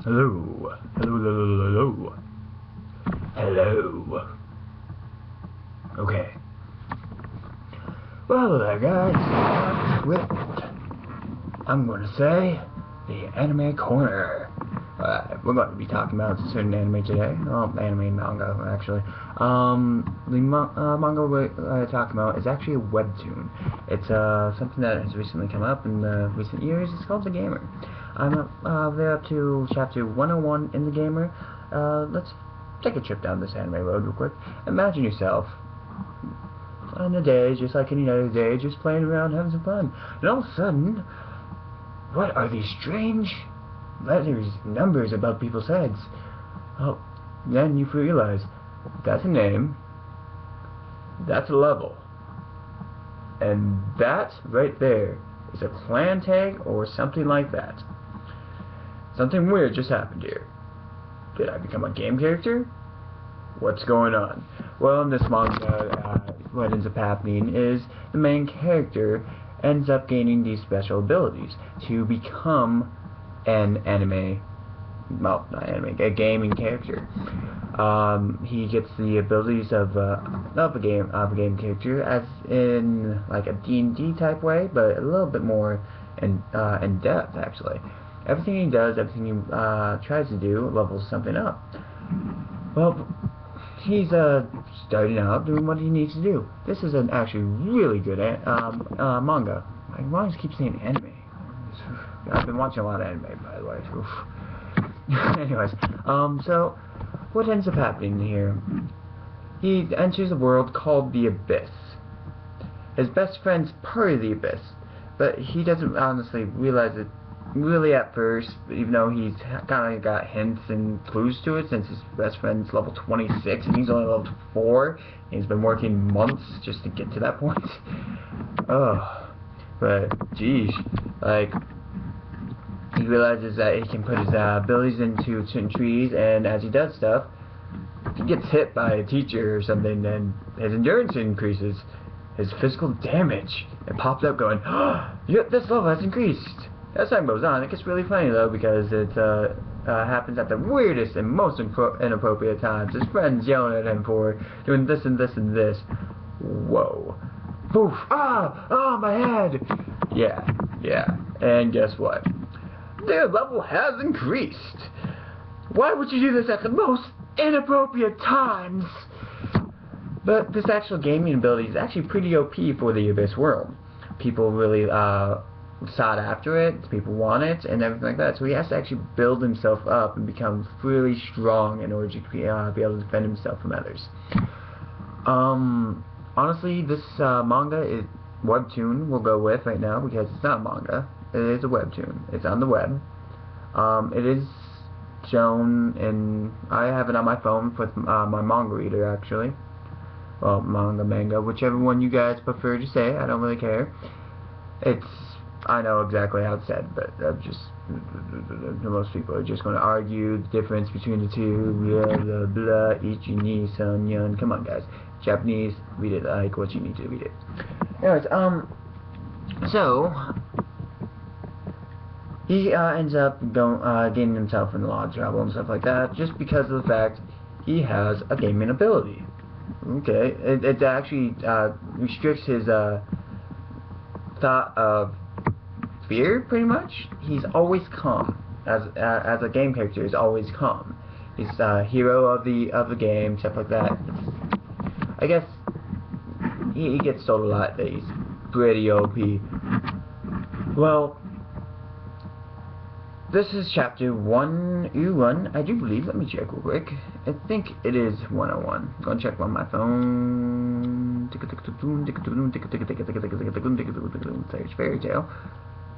Hello. Hello. Hello. Okay. Well there guys, with, I'm going to say, the Anime Corner. We're going to be talking about a certain anime today. Well, anime manga, actually. The manga we're talking about is actually a webtoon. It's something that has recently come up in recent years. It's called The Gamer. I'm there up to chapter 101 in The Gamer. Let's take a trip down this anime road real quick. Imagine yourself on a day, just like any other day, just playing around, having some fun. And all of a sudden, what are these strange letters, numbers above people's heads? Oh, then you realize that's a name, that's a level, and that right there is a clan tag or something like that. Something weird just happened here. Did I become a game character? What's going on? Well, in this manga, what ends up happening is the main character ends up gaining these special abilities to become an anime, well, not anime, a gaming character. He gets the abilities of a game character, as in like a D&D type way, but a little bit more in depth actually. Everything he does, everything he tries to do, levels something up. Well, he's starting out doing what he needs to do. This is an actually really good manga. I always keep saying anime. I've been watching a lot of anime, by the way. Anyways, so what ends up happening here? He enters a world called the Abyss. His best friend's part of the Abyss, but he doesn't honestly realize it really at first, even though he's kind of got hints and clues to it, since his best friend's level 26 and he's only level 4. He's been working months just to get to that point. Oh, but geez, like, he realizes that he can put his abilities into certain trees, and as he does stuff, if he gets hit by a teacher or something, then his endurance increases, his physical damage. It pops up going, oh, this level has increased. As time goes on, it gets really funny though, because it happens at the weirdest and most inappropriate times. His friends yelling at him for doing this and this and this. Whoa. Poof. Ah! Ah, my head! Yeah. And guess what? Their level has increased. Why would you do this at the most inappropriate times? But this actual gaming ability is actually pretty OP for the Abyss world. People really sought after it, people want it, and everything like that. So he has to actually build himself up and become really strong in order to be able to defend himself from others. Honestly, this manga is webtoon we'll go with right now, because it's not manga. It is a webtoon. It's on the web. It is shown in, I have it on my phone with my manga reader actually. Well, manga, whichever one you guys prefer to say. I don't really care. I know exactly how it's said, but most people are just going to argue the difference between the two. Blah, blah, blah, ichi, ni, san, yun. Come on, guys. Japanese, read it like what you need to read it. Anyways, so he ends up getting himself in a lot of trouble and stuff like that, just because of the fact he has a gaming ability. Okay, it actually restricts his thought of fear, pretty much. He's always calm. As a game character, he's always calm. He's hero of the game, stuff like that. I guess he gets told a lot that he's pretty OP. Well, this is chapter 101, I do believe. Let me check real quick. I think it is 101. Go and check on my phone. Search fairy tale.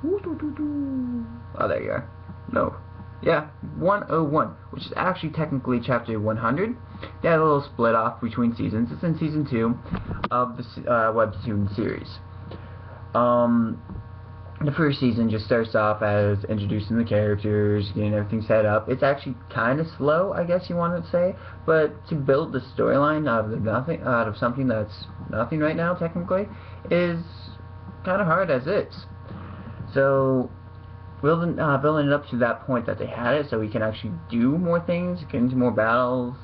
Oh, there you are. No. Yeah, 101, which is actually technically chapter 100. They had a little split off between seasons. It's in season 2 of the webtoon series. The first season just starts off as introducing the characters, getting everything set up. It's actually kind of slow, I guess you want to say, but to build the storyline out of something that's nothing right now, technically, is kind of hard as is. So building it up to that point that they had it, so he can actually do more things, get into more battles.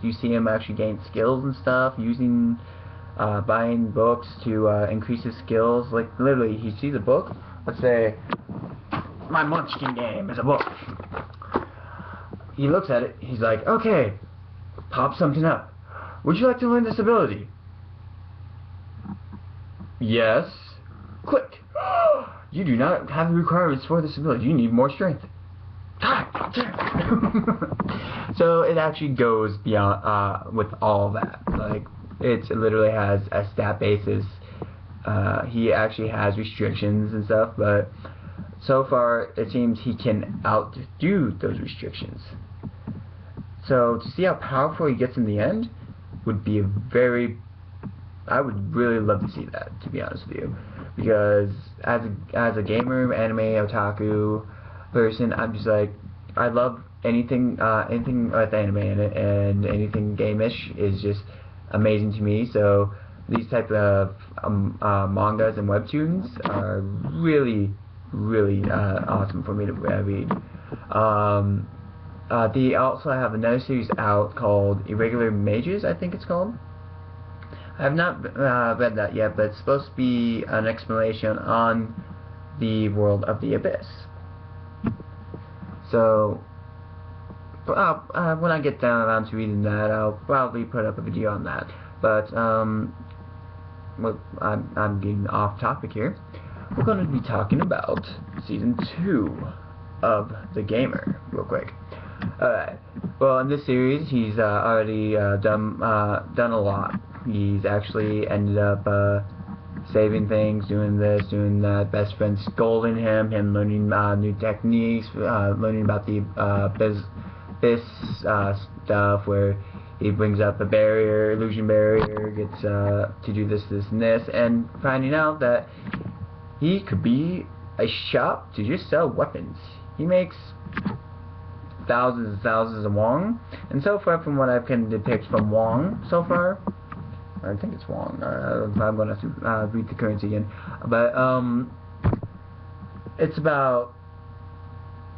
You see him actually gain skills and stuff, using buying books to increase his skills. Like literally, he sees a book. Let's say my Munchkin game is a book. He looks at it. He's like, okay, pop something up. Would you like to learn this ability? Yes. Click. You do not have the requirements for this ability. You need more strength. So it actually goes beyond with all that. Like it literally has a stat basis. He actually has restrictions and stuff, but so far it seems he can outdo those restrictions. So to see how powerful he gets in the end would be I would really love to see that, to be honest with you, because as a gamer, anime, otaku person, I'm just like, I love anything with anime in it, and anything game-ish is just amazing to me. So these type of mangas and webtoons are really awesome for me to read. They also have another series out called Irregular Mages, I think it's called. I have not read that yet, but it's supposed to be an explanation on the world of the Abyss. So, when I get around to reading that, I'll probably put up a video on that. But, well, I'm getting off topic here. We're going to be talking about Season 2 of The Gamer, real quick. Alright, well, in this series, he's already done a lot. He's actually ended up saving things, doing this, doing that. Best friend scolding him learning new techniques, learning about the this stuff where he brings up a barrier, illusion barrier, gets to do this, and this, and finding out that he could be a shop to just sell weapons. He makes thousands and thousands of won, and so far from what I can depict from won so far, I think it's won, I'm going to have to read the currency again, but it's about,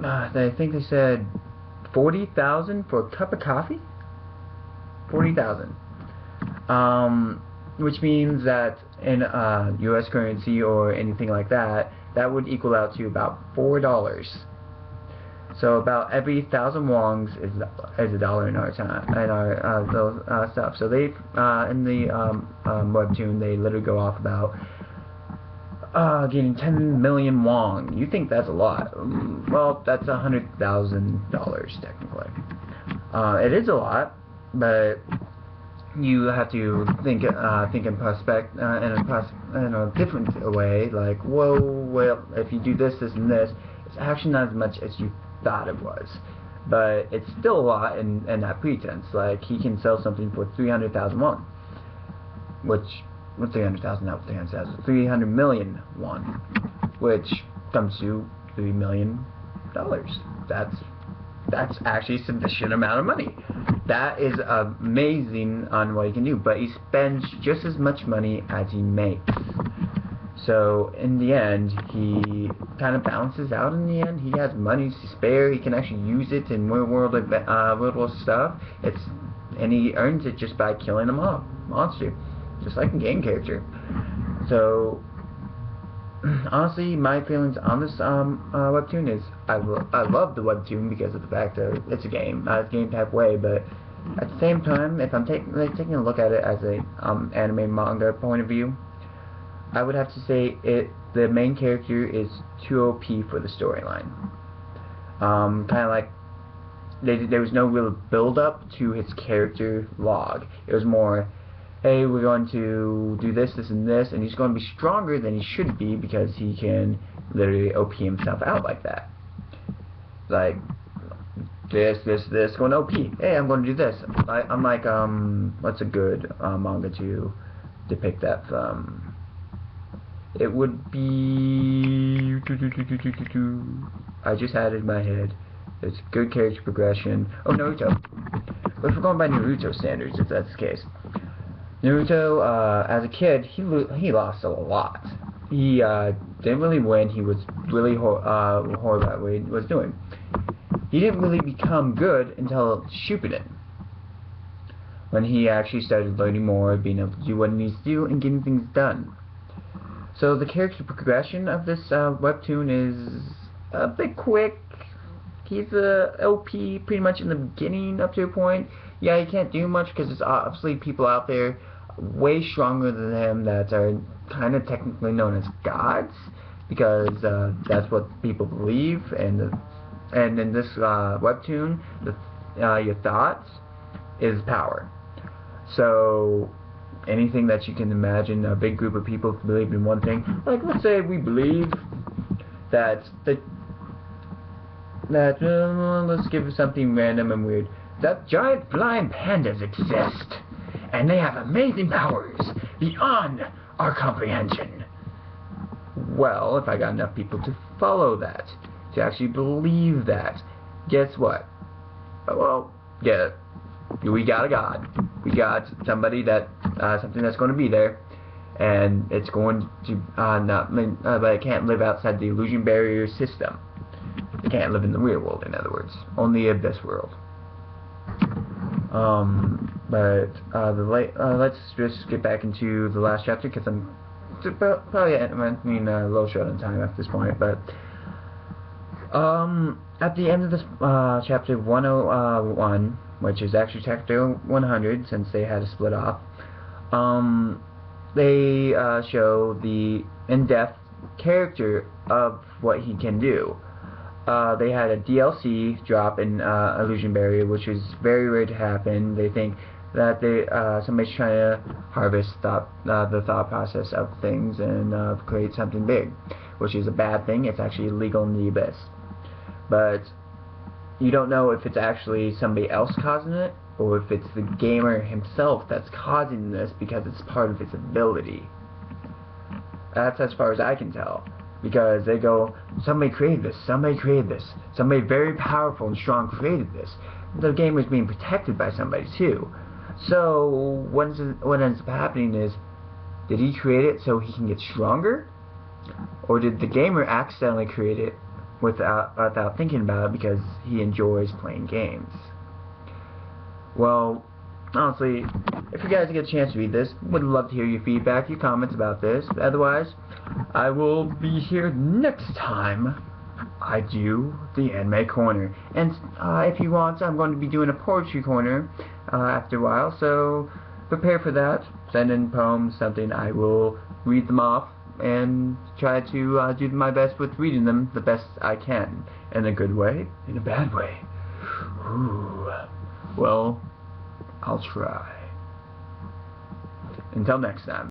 I think they said 40,000 for a cup of coffee? 40,000. Which means that in US currency or anything like that, that would equal out to about $4. So about every 1,000 wons is $1 in our time, in our little stuff. So they in the webtoon, they literally go off about getting 10 million won. You think that's a lot? Well, that's $100,000 technically. It is a lot, but you have to think in prospect in a different way. Like, whoa, well, if you do this, this, and this, it's actually not as much as you thought it was, but it's still a lot in that pretense. Like, he can sell something for 300,000 won, which, what's 300,000 now? 300 million won, which comes to $3 million. That's actually a sufficient amount of money. That is amazing on what he can do, but he spends just as much money as he makes. So in the end, he kind of balances out. In the end, he has money to spare. He can actually use it in real world stuff. And he earns it just by killing a monster, just like a game character. So honestly, my feelings on this webtoon is I love the webtoon because of the fact that it's a game, not a game type way, but at the same time, if I'm taking a look at it as a anime manga point of view, I would have to say the main character is too OP for the storyline. Kind of like there was no real build up to his character log. It was more, hey, we're going to do this, this, and this, and he's going to be stronger than he should be because he can literally OP himself out like that. Like, this, going OP. Hey, I'm going to do this. I'm like, what's a good manga to depict that from? It would be... I just had it in my head. It's good character progression. Oh, Naruto. But if we're going by Naruto standards, if that's the case. Naruto, as a kid, he lost a lot. he didn't really win. He was really horrible at what he was doing. He didn't really become good until Shippuden, when he actually started learning more, being able to do what he needs to do, and getting things done. So the character progression of this webtoon is a bit quick. He's a OP pretty much in the beginning up to a point. Yeah, he can't do much because there's obviously people out there way stronger than him that are kind of technically known as gods, because that's what people believe. And in this webtoon, your thoughts is power. So anything that you can imagine, a big group of people believe in one thing. Like, let's say we believe that let's give it something random and weird, that giant flying pandas exist, and they have amazing powers beyond our comprehension. Well, if I got enough people to follow that, to actually believe that, guess what? Well, yeah, we got a god. We got somebody that, something that's going to be there, and it's going to but it can't live outside the illusion barrier system. It can't live in the real world, in other words, only Abyss world. Let's just get back into the last chapter, because I'm probably a little short on time at this point. But at the end of this chapter 101, which is actually chapter 100, since they had to split off, they show the in-depth character of what he can do. They had a DLC drop in Illusion Barrier, which is very rare to happen. They think that somebody's trying to harvest the thought process of things and create something big, which is a bad thing. It's actually illegal in the Abyss. But you don't know if it's actually somebody else causing it, or if it's the gamer himself that's causing this because it's part of his ability. That's as far as I can tell. Because they go, somebody created this, somebody very powerful and strong created this. The gamer's being protected by somebody too. So what ends up happening is, did he create it so he can get stronger? Or did the gamer accidentally create it without thinking about it because he enjoys playing games? Well, honestly, if you guys get a chance to read this, would love to hear your feedback, your comments about this. Otherwise, I will be here next time I do the Anime Corner. And if you want, I'm going to be doing a poetry corner after a while, so prepare for that. Send in poems, something. I will read them off and try to do my best with reading them the best I can. In a good way, in a bad way. Ooh. Well, I'll try. Until next time.